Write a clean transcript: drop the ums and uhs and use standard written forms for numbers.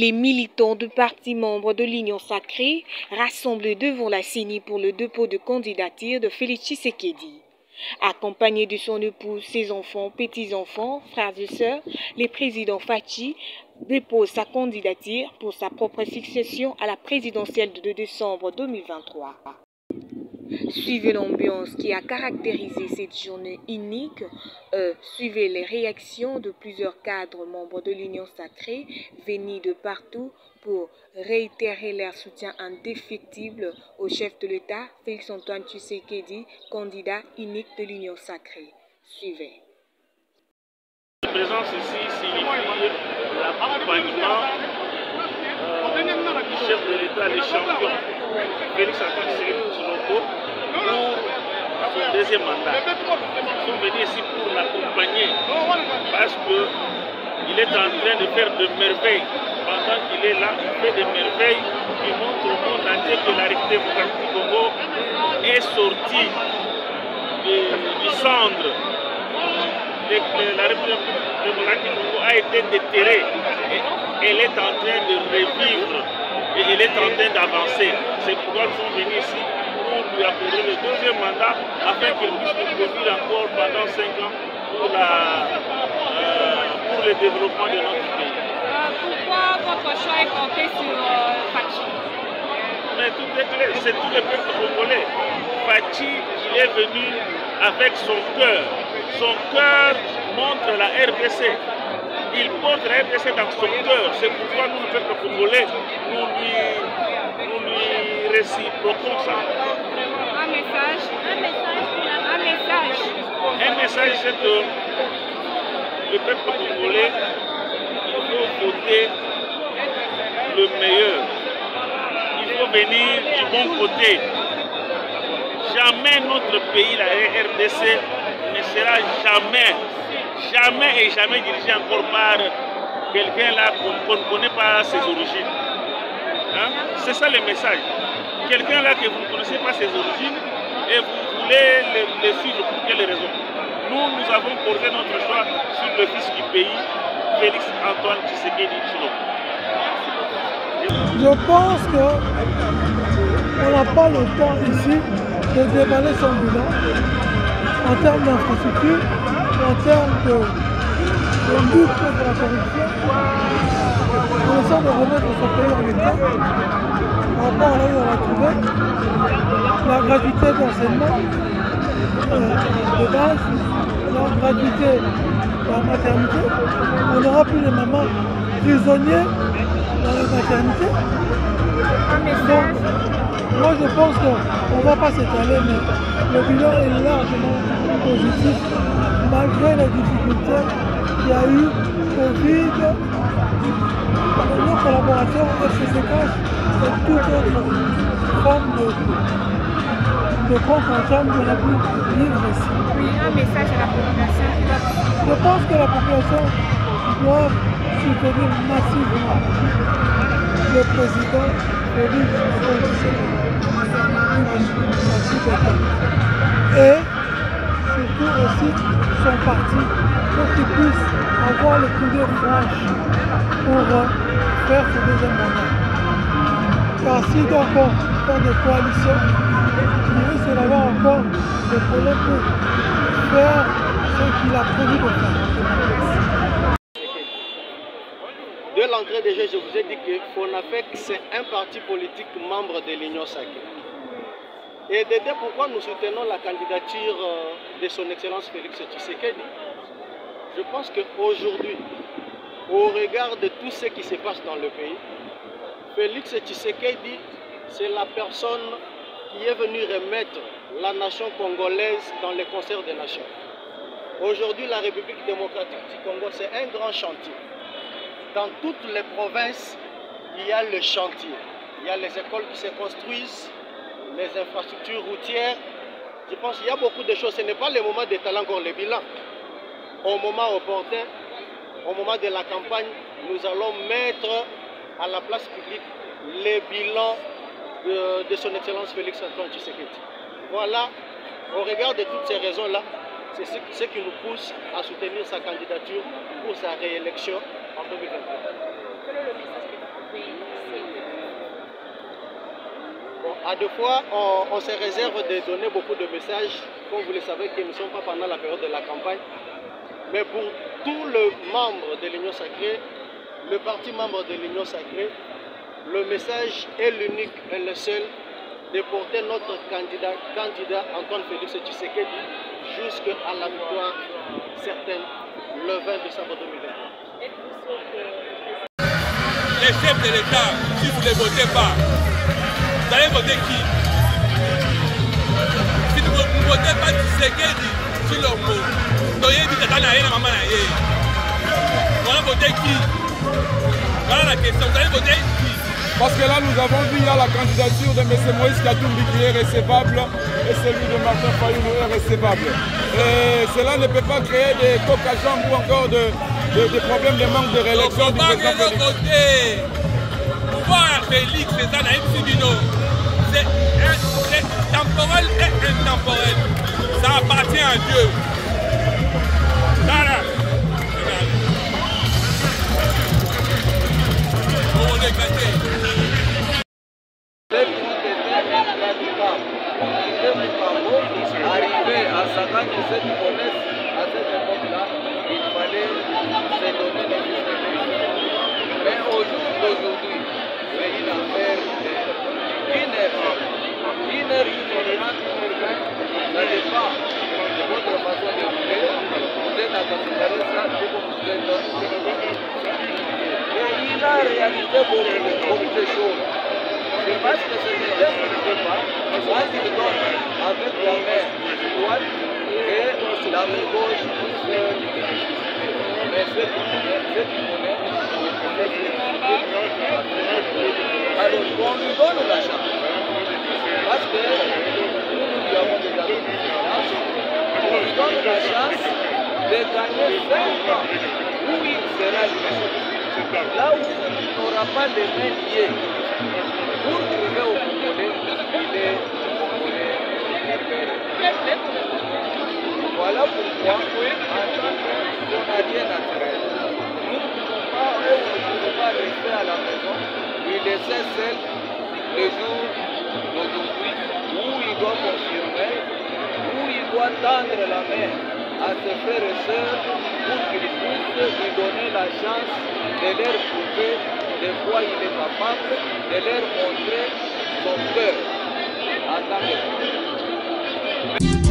Les militants de partis membres de l'Union sacrée rassemblés devant la CENI pour le dépôt de candidature de Félix Tshisekedi. Accompagné de son épouse, ses enfants, petits-enfants, frères et sœurs, le président Fachi dépose sa candidature pour sa propre succession à la présidentielle de décembre 2023. Suivez l'ambiance qui a caractérisé cette journée unique. Suivez les réactions de plusieurs cadres membres de l'Union sacrée venus de partout pour réitérer leur soutien indéfectible au chef de l'État, Félix Antoine Tshisekedi, candidat unique de l'Union sacrée. Suivez. La présence ici signifie l'accompagnement du chef de l'État, les champions, Félix Antoine Tshisekedi pour son deuxième mandat. Ils sont venus ici pour l'accompagner parce qu'il est en train de faire de merveilles. Pendant qu'il est là, il fait des merveilles qui montrent au monde entier que la République démocratique du Congo est sortie du cendre. La République démocratique du Congo a été déterrée et elle est en train de revivre et elle est en train d'avancer. C'est pourquoi nous sommes venus ici pour lui accorder le deuxième mandat afin qu'il puisse nous conduire encore pendant 5 ans pour le développement de notre pays. Pourquoi votre choix est porté sur Fachi? Mais tout est clair, c'est tout le peuple congolais. Fachi, il est venu avec son cœur. Son cœur montre la RDC. Il porte la RDC dans son cœur. C'est pourquoi nous, le peuple congolais, nous lui réciproquons ça. Un message, c'est que le peuple congolais, il faut voter le meilleur. Il faut venir du bon côté. Jamais notre pays, la RDC, ne sera jamais dirigé encore par quelqu'un là qu'on ne connaît pas ses origines. Hein? C'est ça le message. Quelqu'un là que vous ne connaissez pas ses origines et vous voulez le suivre pour quelle raison? Nous avons porté notre choix sur le fils du pays, Félix Antoine Tshisekedi Tshilombo. Je pense qu'on n'a pas le temps ici de déballer son bilan en termes d'infrastructure, en termes de lutte contre la corruption, en essayant de remettre son pays en état, par rapport à là où on a trouvé, la gratuité d'enseignement de base, la gratuité de la maternité. On n'aura plus les mamans prisonniers dans les maternités. Donc, moi je pense qu'on ne va pas s'étaler, mais le bilan est largement positif, malgré les difficultés qu'il y a eu, Covid, nos collaborateurs FCCK et toute autre forme de contre-ensemble de la plus libre ici. Oui, un message à la population. Je pense que la population doit soutenir massivement le président Félix Antoine Tshisekedi et surtout aussi son parti pour qu'il puisse avoir le coup de franche pour faire ce deuxième mandat. Car s'il doit encore faire des coalitions, il risque d'avoir encore des problèmes pour faire ce qu'il a prévu de faire. Dès l'entrée des jeux, je vous ai dit que FONAFEC, c'est un parti politique membre de l'Union sacrée. Et de dire pourquoi nous soutenons la candidature de son Excellence Félix Tshisekedi, je pense qu'aujourd'hui, au regard de tout ce qui se passe dans le pays, Félix Tshisekedi, c'est la personne qui est venue remettre la nation congolaise dans le concert des nations. Aujourd'hui, la République démocratique du Congo, c'est un grand chantier. Dans toutes les provinces, il y a le chantier. Il y a les écoles qui se construisent, les infrastructures routières. Je pense qu'il y a beaucoup de choses. Ce n'est pas le moment d'étaler encore les bilans. Au moment opportun, au moment de la campagne, nous allons mettre à la place publique les bilans de son Excellence Félix Antoine Tshisekedi. Voilà, au regard de toutes ces raisons-là, c'est ce qui nous pousse à soutenir sa candidature pour sa réélection en 2023. Quel est le message que À deux fois, on se réserve de donner beaucoup de messages, comme vous le savez, qui ne sont pas pendant la période de la campagne. Mais pour tous les membres de l'Union Sacrée, le parti membre de l'Union Sacrée, le message est l'unique et le seul de porter notre candidat Antoine Félix Tshisekedi jusqu'à la victoire certaine le 20 décembre 2020. Les chefs de l'État, si vous ne les votez pas, vous allez voter qui? Si vous ne votez pas Tshisekedi, sur le mot, vous allez voter qui? Voilà la question, vous allez voter qui? Parce que là, nous avons vu, il y a la candidature de M. Moïse Katumbi qui est recevable et celui de Martin Fayulu est recevable. Et cela ne peut pas créer des coques à jambes ou encore des problèmes de manque de réélection du président Félix. Pouvoir Félix, c'est ça, c'est temporel et intemporel. Ça appartient à Dieu. Voilà. On est gâté. Arrivé à 57 promesses, à cette époque-là, il fallait se donner les dispositions. Mais au jour d'aujourd'hui, c'est une affaire d'une heure. Une heure, une heure 20, ça dépend de votre façon de vivre. Vous êtes à considérer ça comme vous êtes et il a réalisé beaucoup de choses. C'est parce que ce n'est pas ce qu'il donne avec la main droite et la main gauche mais cette monnaie, alors on lui donne la chance. Parce que nous lui avons déjà donné la chance. On lui donne la chance de gagner 5 ans où il sera libre. Là où il n'aura pas les mains liées. Pour trouver au Congolais, il est Congolais libéré. Voilà pourquoi, en tant que journalier naturel, nous ne pouvons pas rester à la maison, lui laisser seul le jour d'aujourd'hui où il doit confirmer, où il doit tendre la main à ses frères et sœurs pour qu'ils puissent lui donner la chance de leur prouver de quoi il est capable, de leur montrer son cœur en tant que